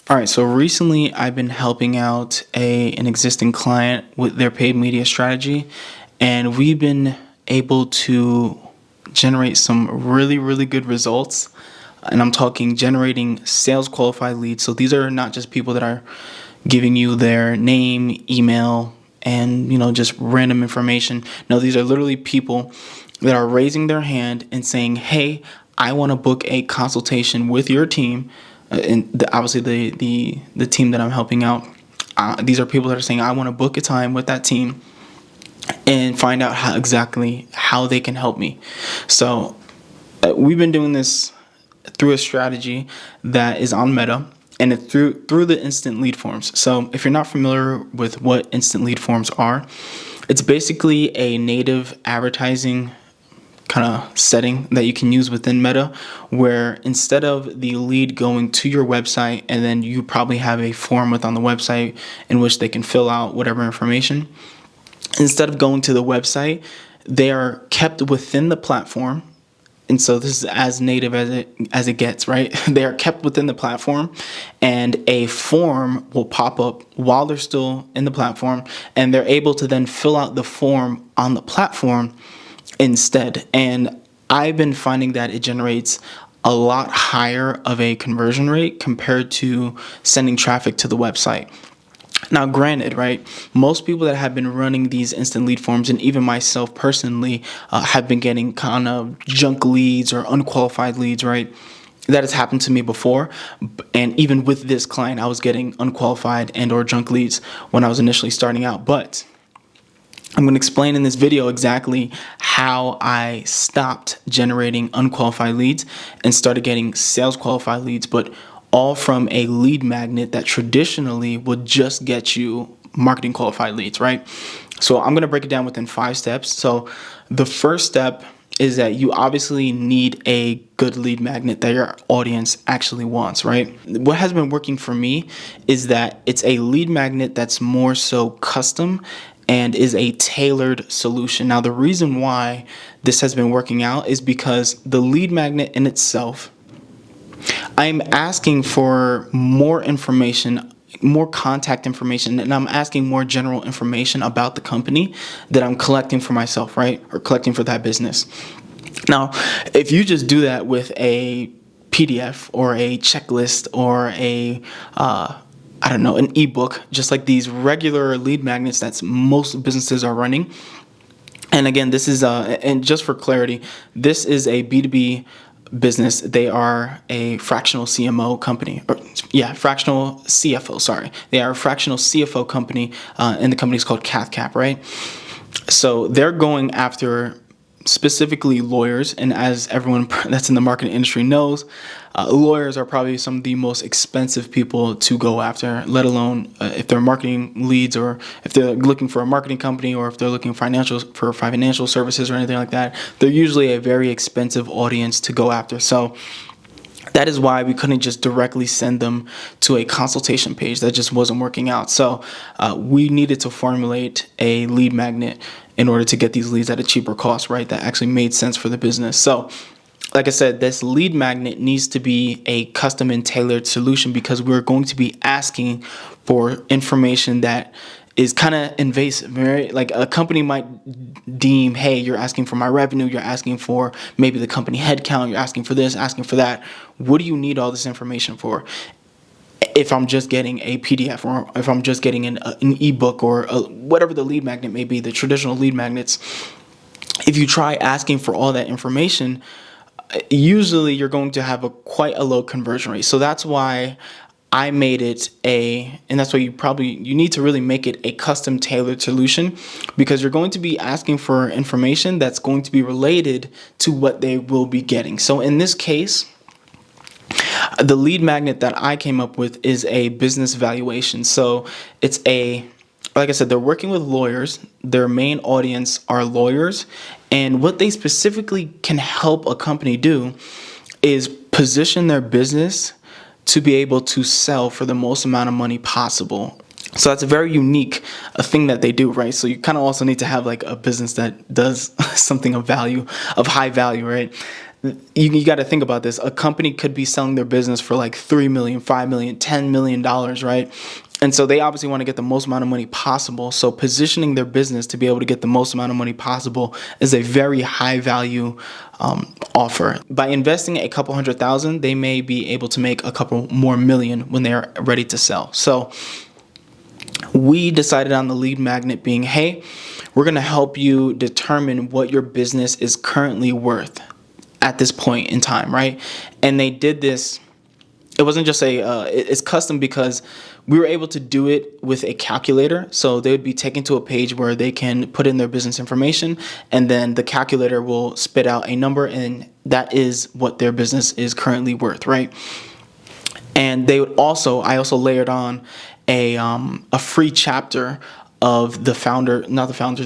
All right, so recently I've been helping out an existing client with their paid media strategy, and we've been able to generate some really good results. And I'm talking generating sales qualified leads. So these are not just people that are giving you their name, email, and just random information. No, these are literally people that are raising their hand and saying, "Hey, I want to book a consultation with your team." Obviously the team that I'm helping out. These are people that are saying, "I want to book a time with that team and find out exactly how they can help me." So we've been doing this through a strategy that is on Meta, and it's through the instant lead forms. So if you're not familiar with what instant lead forms are, it's basically a native advertising kind of setting that you can use within Meta, where instead of the lead going to your website and then you probably have a form within the website in which they can fill out whatever information, instead of going to the website, they are kept within the platform. And so this is as native as it gets, right? They are kept within the platform, and a form will pop up while they're still in the platform, and they're able to then fill out the form on the platform instead. And I've been finding that it generates a lot higher of a conversion rate compared to sending traffic to the website. Now, granted, right, most people that have been running these instant lead forms, and even myself personally, have been getting kind of junk leads or unqualified leads, right? That has happened to me before. And even with this client, I was getting unqualified and or junk leads when I was initially starting out. But I'm going to explain in this video exactly how I stopped generating unqualified leads and started getting sales qualified leads, but all from a lead magnet that traditionally would just get you marketing qualified leads, right? So I'm going to break it down within 5 steps. So the first step is that you obviously need a good lead magnet that your audience actually wants, right? What has been working for me is that it's a lead magnet that's more so custom and is a tailored solution. Now, the reason why this has been working out is because the lead magnet in itself, I'm asking for more information, more contact information, and I'm asking more general information about the company that I'm collecting for myself, right? Or collecting for that business. Now, if you just do that with a PDF or a checklist or an ebook, just like these regular lead magnets that most businesses are running. And again, this is, and just for clarity, this is a B2B business. They are a fractional CMO company, fractional CFO, sorry. They are a fractional CFO company, and the company is called CathCap, right? So they're going after specifically lawyers, and as everyone that's in the marketing industry knows, lawyers are probably some of the most expensive people to go after, let alone if they're marketing leads, or if they're looking for a marketing company, or if they're looking for financial services or anything like that. They're usually a very expensive audience to go after. So that is why we couldn't just directly send them to a consultation page. That just wasn't working out. So we needed to formulate a lead magnet in order to get these leads at a cheaper cost, right? That actually made sense for the business. So like I said, this lead magnet needs to be a custom and tailored solution, because we're going to be asking for information that is kind of invasive, right? Like a company might deem, hey, you're asking for my revenue, you're asking for maybe the company headcount, you're asking for this, asking for that. What do you need all this information for? If I'm just getting a PDF, or if I'm just getting an ebook, or whatever the lead magnet may be, the traditional lead magnets, if you try asking for all that information, usually you're going to have quite a low conversion rate. So that's why I made it and that's why you need to really make it a custom tailored solution, because you're going to be asking for information that's going to be related to what they will be getting. So in this case, the lead magnet that I came up with is a business valuation. So it's like I said, they're working with lawyers. Their main audience are lawyers. And what they specifically can help a company do is position their business to be able to sell for the most amount of money possible. So that's a very unique thing that they do, right? So you kind of also need to have like a business that does something of value, of high value, right? you got to think about this. A company could be selling their business for like 3 million, 5 million, $10 million, right? And so they obviously want to get the most amount of money possible. So positioning their business to be able to get the most amount of money possible is a very high value offer. By investing a couple $100,000, they may be able to make a couple more million when they are ready to sell. So we decided on the lead magnet being, hey, we're going to help you determine what your business is currently worth at this point in time, right? And they did this. It wasn't just it's custom because we were able to do it with a calculator. So they would be taken to a page where they can put in their business information, and then the calculator will spit out a number, and that is what their business is currently worth, right? And they would also, I also layered on a free chapter of the founder, not the founder,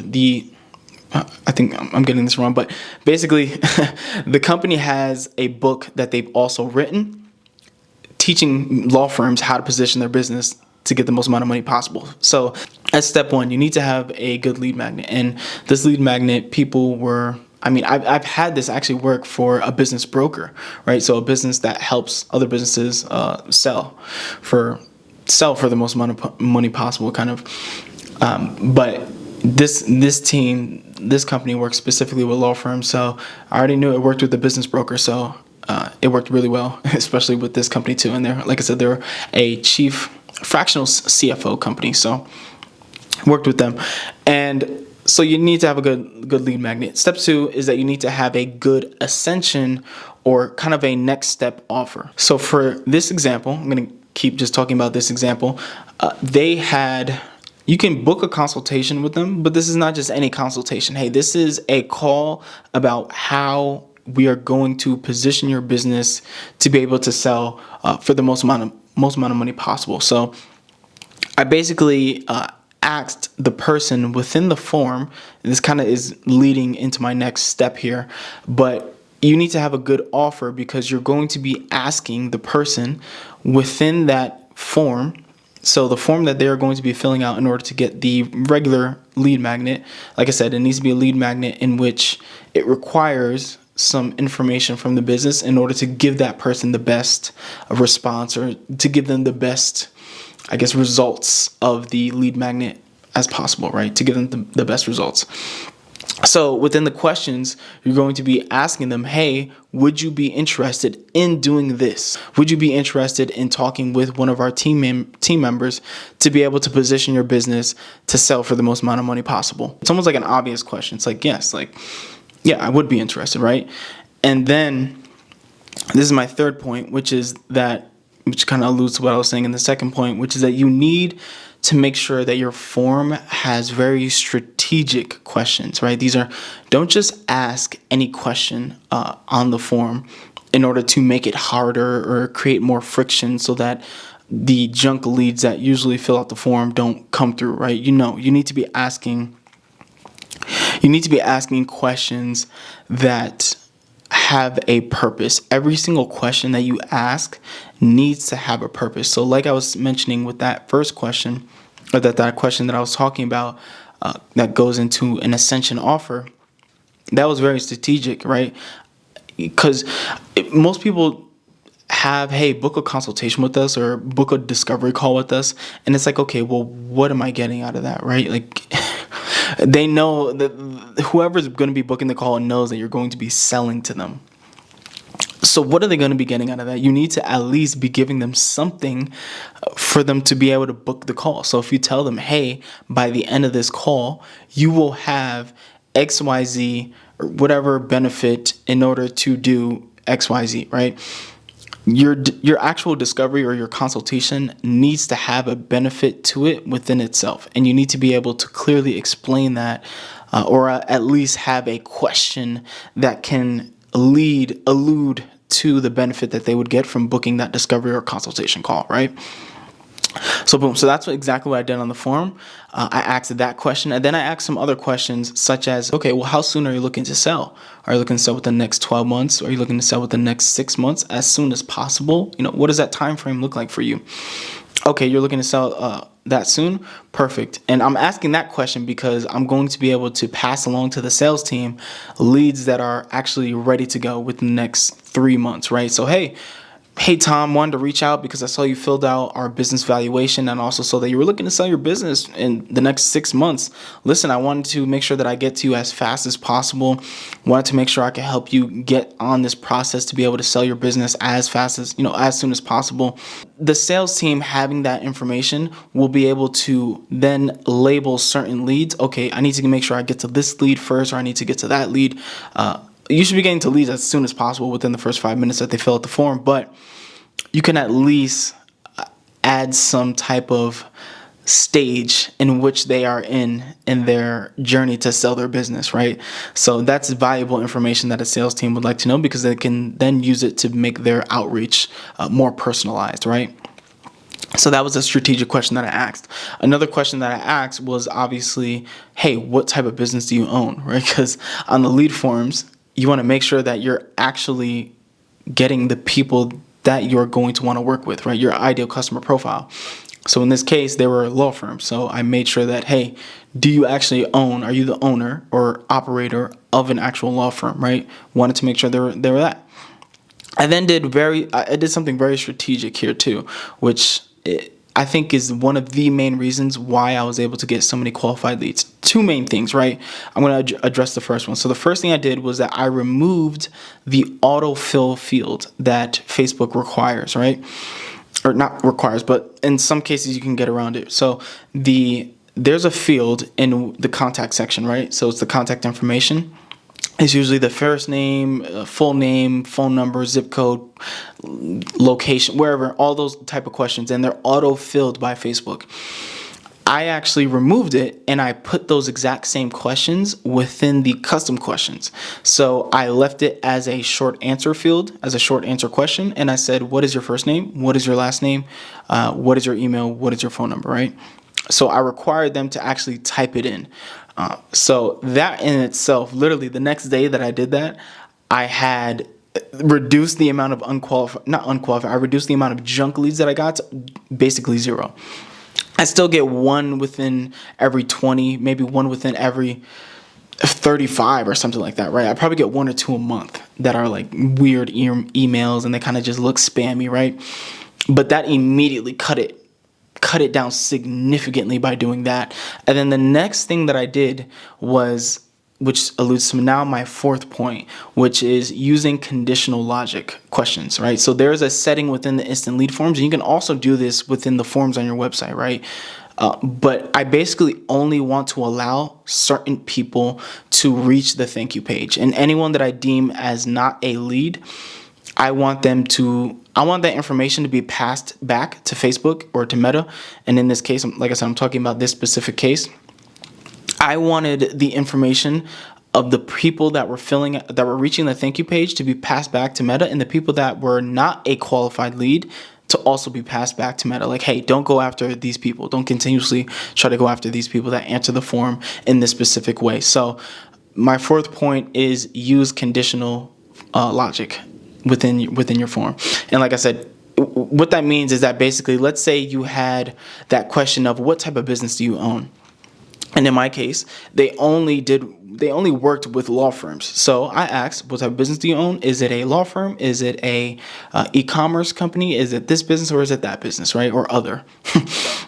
I think I'm getting this wrong, but basically the company has a book that they've also written teaching law firms how to position their business to get the most amount of money possible. So as step one, you need to have a good lead magnet. And this lead magnet, I've had this actually work for a business broker, right? So a business that helps other businesses sell for the most amount of money possible, kind of. But this company works specifically with law firms, so I already knew it worked with the business broker, so it worked really well, especially with this company too. And like I said, they're a chief fractional CFO company, so worked with them. And so you need to have a good lead magnet. Step two is that you need to have a good ascension or kind of a next step offer. So for this example, I'm going to keep just talking about this example. You can book a consultation with them, but this is not just any consultation. Hey, this is a call about how we are going to position your business to be able to sell for the most amount of money possible. So I basically asked the person within the form, and this kind of is leading into my next step here, but you need to have a good offer because you're going to be asking the person within that form. So the form that they're going to be filling out in order to get the regular lead magnet, like I said, it needs to be a lead magnet in which it requires some information from the business in order to give that person the best response, or to give them the best, I guess, results of the lead magnet as possible, right? To give them the best results. So within the questions, you're going to be asking them, hey, would you be interested in doing this? Would you be interested in talking with one of our team members to be able to position your business to sell for the most amount of money possible? It's almost like an obvious question. It's like, yes, like, yeah, I would be interested, right? And then this is my third point, which kind of alludes to what I was saying in the second point, which is that you need to make sure that your form has very strategic questions, right? Don't just ask any question on the form in order to make it harder or create more friction so that the junk leads that usually fill out the form don't come through, right? You need to be asking questions that have a purpose. Every single question that you ask needs to have a purpose. So like I was mentioning with that first question, or that question that I was talking about, that goes into an ascension offer, that was very strategic, right? Because most people have, hey, book a consultation with us or book a discovery call with us. And it's like, okay, well, what am I getting out of that, right? Like, they know that whoever's going to be booking the call knows that you're going to be selling to them. So what are they going to be getting out of that? You need to at least be giving them something for them to be able to book the call. So if you tell them, hey, by the end of this call, you will have XYZ or whatever benefit in order to do XYZ, right? Your actual discovery or your consultation needs to have a benefit to it within itself. And you need to be able to clearly explain that, or at least have a question that can allude to the benefit that they would get from booking that discovery or consultation call, right? So boom, so that's exactly what I did on the form. I asked that question, and then I asked some other questions such as, okay, well, how soon are you looking to sell? Are you looking to sell within the next 12 months? Or are you looking to sell within the next 6 months? As soon as possible? What does that time frame look like for you? Okay, you're looking to sell that soon? Perfect. And I'm asking that question because I'm going to be able to pass along to the sales team leads that are actually ready to go within the next 3 months, right? So, hey Tom, wanted to reach out because I saw you filled out our business valuation and also saw that you were looking to sell your business in the next 6 months. Listen, I wanted to make sure that I get to you as fast as possible. Wanted to make sure I could help you get on this process to be able to sell your business as fast as, as soon as possible. The sales team having that information will be able to then label certain leads. Okay, I need to make sure I get to this lead first, or I need to get to that lead. You should be getting to leads as soon as possible within the first 5 minutes that they fill out the form, but you can at least add some type of stage in which they are in their journey to sell their business, right? So that's valuable information that a sales team would like to know because they can then use it to make their outreach more personalized, right? So that was a strategic question that I asked. Another question that I asked was obviously, hey, what type of business do you own, right? Because on the lead forms, you want to make sure that you're actually getting the people that you're going to want to work with, right? Your ideal customer profile. So in this case, they were law firms. So I made sure that, hey, do you actually own, are you the owner or operator of an actual law firm, right? Wanted to make sure they were that. I then I did something very strategic here too, which I think is one of the main reasons why I was able to get so many qualified leads. Two main things, right? I'm going to address the first one. So the first thing I did was that I removed the autofill field that Facebook requires, right? Or not requires, but in some cases you can get around it. So there's a field in the contact section, right? So it's the contact information. It's usually the first name, full name, phone number, zip code, location, wherever, all those type of questions, and they're auto-filled by Facebook. I actually removed it and I put those exact same questions within the custom questions. So I left it as a short answer field, as a short answer question, and I said, what is your first name? What is your last name? What is your email? What is your phone number, right? So I required them to actually type it in. So that in itself, literally the next day that I did that, I had reduced the amount of I reduced the amount of junk leads that I got to basically zero. I still get one within every 20, maybe one within every 35 or something like that, right? I probably get one or two a month that are like weird emails and they kind of just look spammy, right? But that immediately cut it down significantly by doing that. And then the next thing that I did was, which alludes to now my fourth point, which is using conditional logic questions, right? So there's a setting within the instant lead forms, and you can also do this within the forms on your website, right? But I basically only want to allow certain people to reach the thank you page, and anyone that I deem as not a lead, I want that information to be passed back to Facebook or to Meta. And in this case, like I said, I'm talking about this specific case. I wanted the information of the people that were reaching the thank you page to be passed back to Meta, and the people that were not a qualified lead to also be passed back to Meta. Like, hey, don't go after these people. Don't continuously try to go after these people that answer the form in this specific way. So my fourth point is use conditional logic within your form. And like I said, what that means is that basically, let's say you had that question of what type of business do you own? And in my case, they only worked with law firms. So I asked, what type of business do you own? Is it a law firm? Is it a e-commerce company? Is it this business or is it that business, right? Or other, all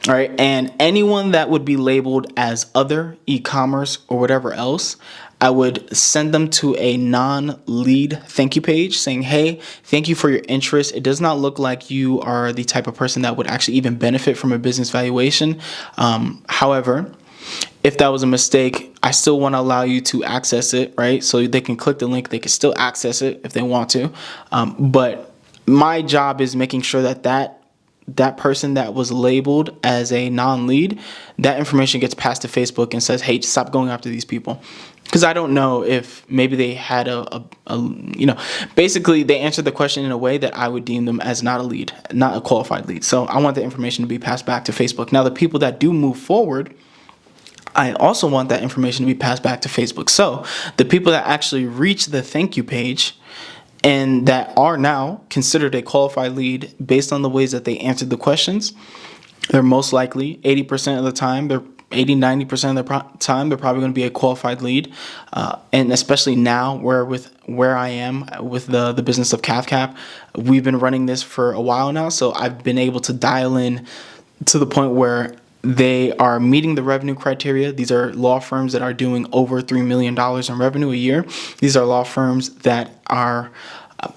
right? And anyone that would be labeled as other, e-commerce, or whatever else, I would send them to a non-lead thank you page saying, hey, thank you for your interest. It does not look like you are the type of person that would actually even benefit from a business valuation. However, if that was a mistake, I still want to allow you to access it, right? So they can click the link. They can still access it if they want to. But my job is making sure that person that was labeled as a non-lead, that information gets passed to Facebook and says, hey, stop going after these people. Because I don't know if maybe they had basically they answered the question in a way that I would deem them as not a lead, not a qualified lead. So I want the information to be passed back to Facebook. Now, the people that do move forward, I also want that information to be passed back to Facebook. So the people that actually reach the thank you page and that are now considered a qualified lead based on the ways that they answered the questions, they're most likely 80% of the time, they're 80-90% of the time, they're probably going to be a qualified lead. And especially now, where I am with the business of CalfCap, we've been running this for a while now. So I've been able to dial in to the point where they are meeting the revenue criteria. These are law firms that are doing over $3 million in revenue a year. These are law firms that are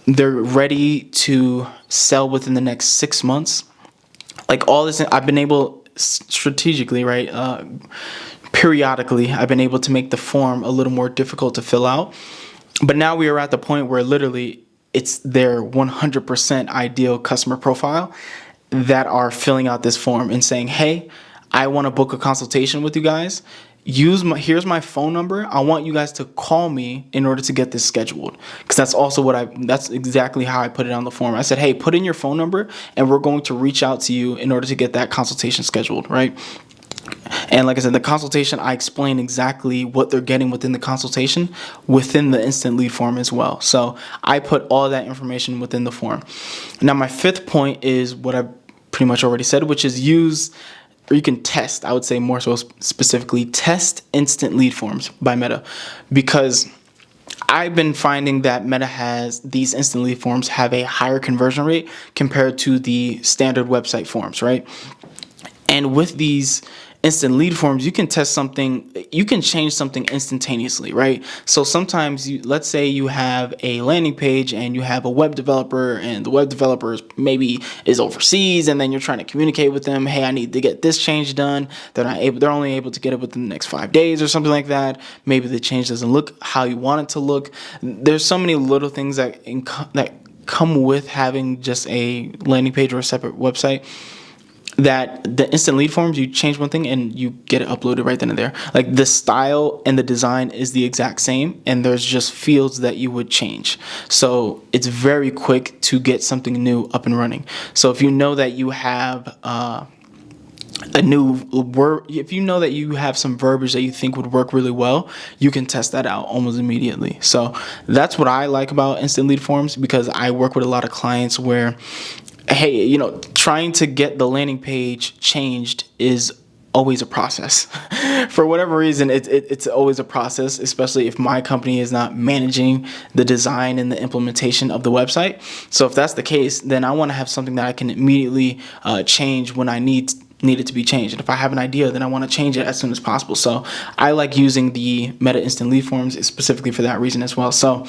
they're ready to sell within the next 6 months. Like all this, I've been able strategically, right? Periodically, I've been able to make the form a little more difficult to fill out. But now we are at the point where literally it's their 100% ideal customer profile that are filling out this form and saying, hey, I want to book a consultation with you guys. Here's my phone number. I want you guys to call me in order to get this scheduled. Because that's exactly how I put it on the form. I said, hey, put in your phone number and we're going to reach out to you in order to get that consultation scheduled, right? And like I said, the consultation, I explain exactly what they're getting within the consultation within the instant lead form as well. So I put all that information within the form. Now, my fifth point is what I've pretty much already said, which is you can test, I would say more so specifically, test instant lead forms by Meta, because I've been finding that Meta has these instant lead forms have a higher conversion rate compared to the standard website forms, right? And with these instant lead forms, you can test something, you can change something instantaneously, right? So sometimes let's say you have a landing page and you have a web developer, and the web developer maybe is overseas, and then you're trying to communicate with them, hey, I need to get this change done. They're only able to get it within the next 5 days or something like that. Maybe the change doesn't look how you want it to look. There's so many little things that come with having just a landing page or a separate website, that the instant lead forms, you change one thing and you get it uploaded right then and there. Like the style and the design is the exact same, and there's just fields that you would change. So it's very quick to get something new up and running. So if you know that you have a new word, if you know that you have some verbiage that you think would work really well, you can test that out almost immediately. So that's what I like about instant lead forms, because I work with a lot of clients where, hey, trying to get the landing page changed is always a process. For whatever reason, it's always a process, especially if my company is not managing the design and the implementation of the website. So if that's the case, then I want to have something that I can immediately change when I need it to be changed. And if I have an idea, then I want to change it as soon as possible. So I like using the Meta instant lead forms specifically for that reason as well. So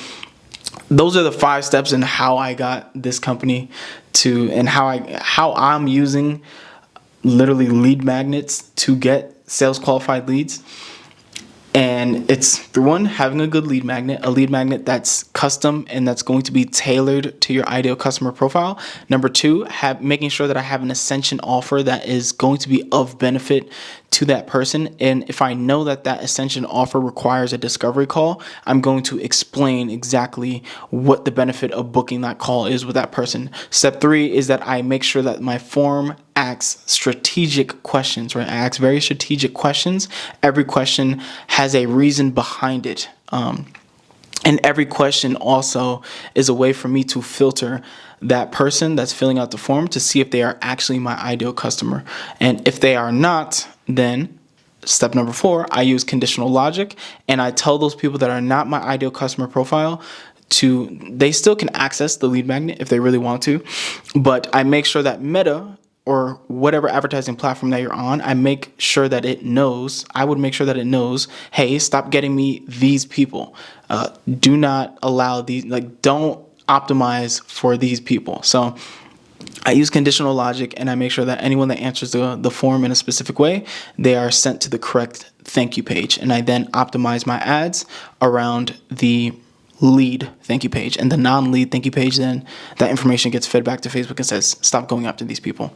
those are the 5 steps in how I got this company to, and how I'm using literally lead magnets to get sales qualified leads. And it's through one, having a good lead magnet, a lead magnet that's custom and that's going to be tailored to your ideal customer profile. Number 2, making sure that I have an ascension offer that is going to be of benefit to that person. And if I know that ascension offer requires a discovery call, I'm going to explain exactly what the benefit of booking that call is with that person. Step 3 is that I make sure that my form asks strategic questions, right? I ask very strategic questions. Every question has a reason behind it. And every question also is a way for me to filter that person that's filling out the form to see if they are actually my ideal customer. And if they are not, then step number 4, I use conditional logic, and I tell those people that are not my ideal customer profile they still can access the lead magnet if they really want to, but I make sure that Meta, or whatever advertising platform that you're on, I would make sure that it knows, hey, stop getting me these people. Do not allow these, don't optimize for these people. So I use conditional logic, and I make sure that anyone that answers the form in a specific way, they are sent to the correct thank you page. And I then optimize my ads around the lead thank you page, and the non-lead thank you page, then that information gets fed back to Facebook and says, stop going after these people.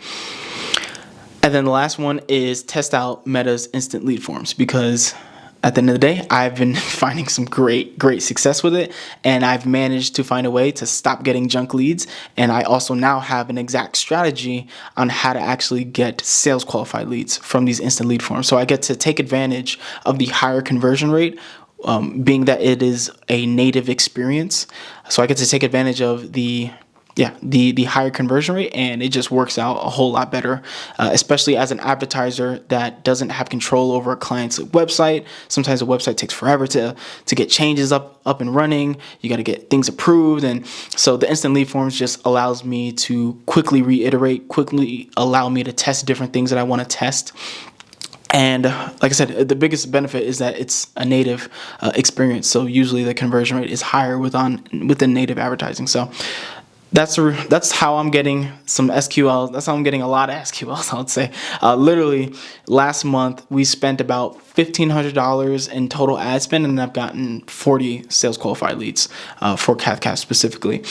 And then the last one is test out Meta's instant lead forms, because at the end of the day, I've been finding some great success with it, and I've managed to find a way to stop getting junk leads. And I also now have an exact strategy on how to actually get sales qualified leads from these instant lead forms. So I get to take advantage of the higher conversion rate, being that it is a native experience. So I get to take advantage of the the higher conversion rate, and it just works out a whole lot better, especially as an advertiser that doesn't have control over a client's website. Sometimes the website takes forever to get changes up and running. You got to get things approved, and so the instant lead forms just allows me to quickly reiterate, quickly allow me to test different things that I want to test. And like I said, the biggest benefit is that it's a native experience. So usually the conversion rate is higher within native advertising. So that's how I'm getting some SQLs. That's how I'm getting a lot of SQLs, I would say. Literally, last month we spent about $1,500 in total ad spend, and I've gotten 40 sales qualified leads for CathCast specifically.